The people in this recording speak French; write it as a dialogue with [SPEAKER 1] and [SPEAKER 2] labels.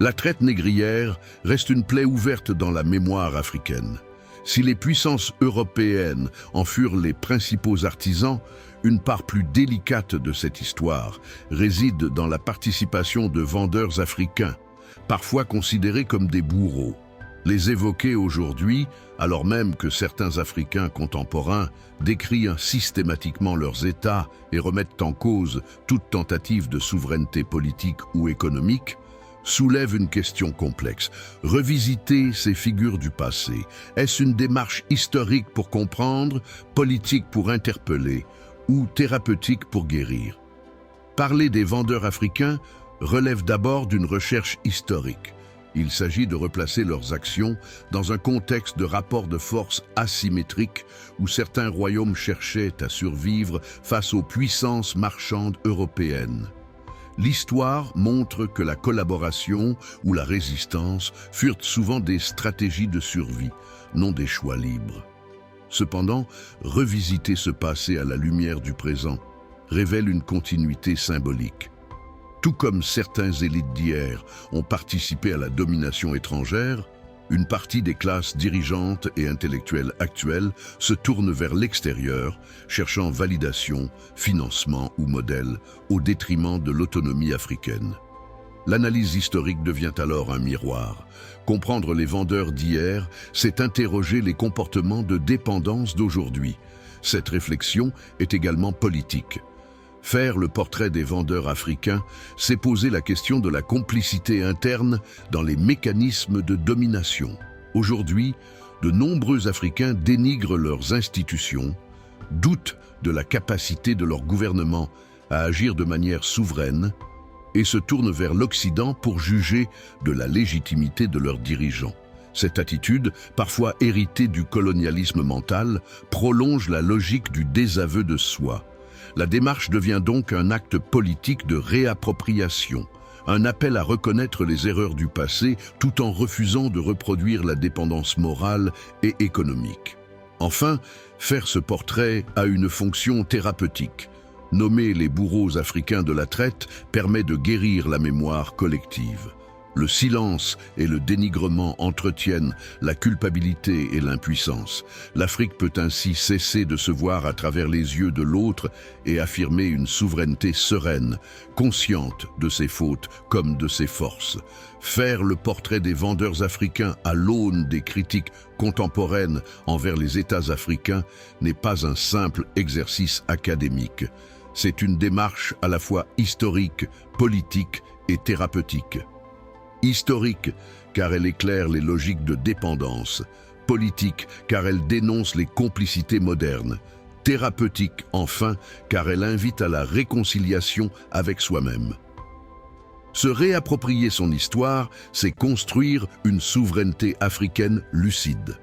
[SPEAKER 1] La traite négrière reste une plaie ouverte dans la mémoire africaine. Si les puissances européennes en furent les principaux artisans, une part plus délicate de cette histoire réside dans la participation de vendeurs africains, parfois considérés comme des bourreaux. Les évoquer aujourd'hui, alors même que certains Africains contemporains décrient systématiquement leurs États et remettent en cause toute tentative de souveraineté politique ou économique, soulève une question complexe. Revisiter ces figures du passé, est-ce une démarche historique pour comprendre, politique pour interpeller ou thérapeutique pour guérir? Parler des vendeurs africains relève d'abord d'une recherche historique. Il s'agit de replacer leurs actions dans un contexte de rapport de force asymétrique où certains royaumes cherchaient à survivre face aux puissances marchandes européennes. L'histoire montre que la collaboration ou la résistance furent souvent des stratégies de survie, non des choix libres. Cependant, revisiter ce passé à la lumière du présent révèle une continuité symbolique. Tout comme certains élites d'hier ont participé à la domination étrangère, une partie des classes dirigeantes et intellectuelles actuelles se tourne vers l'extérieur, cherchant validation, financement ou modèle, au détriment de l'autonomie africaine. L'analyse historique devient alors un miroir. Comprendre les vendeurs d'hier, c'est interroger les comportements de dépendance d'aujourd'hui. Cette réflexion est également politique. Faire le portrait des vendeurs africains, c'est poser la question de la complicité interne dans les mécanismes de domination. Aujourd'hui, de nombreux Africains dénigrent leurs institutions, doutent de la capacité de leur gouvernement à agir de manière souveraine et se tournent vers l'Occident pour juger de la légitimité de leurs dirigeants. Cette attitude, parfois héritée du colonialisme mental, prolonge la logique du désaveu de soi. La démarche devient donc un acte politique de réappropriation, un appel à reconnaître les erreurs du passé tout en refusant de reproduire la dépendance morale et économique. Enfin, faire ce portrait a une fonction thérapeutique. Nommer les bourreaux africains de la traite permet de guérir la mémoire collective. Le silence et le dénigrement entretiennent la culpabilité et l'impuissance. L'Afrique peut ainsi cesser de se voir à travers les yeux de l'autre et affirmer une souveraineté sereine, consciente de ses fautes comme de ses forces. Faire le portrait des vendeurs africains à l'aune des critiques contemporaines envers les États africains n'est pas un simple exercice académique. C'est une démarche à la fois historique, politique et thérapeutique. Historique, car elle éclaire les logiques de dépendance. Politique, car elle dénonce les complicités modernes. Thérapeutique, enfin, car elle invite à la réconciliation avec soi-même. Se réapproprier son histoire, c'est construire une souveraineté africaine lucide.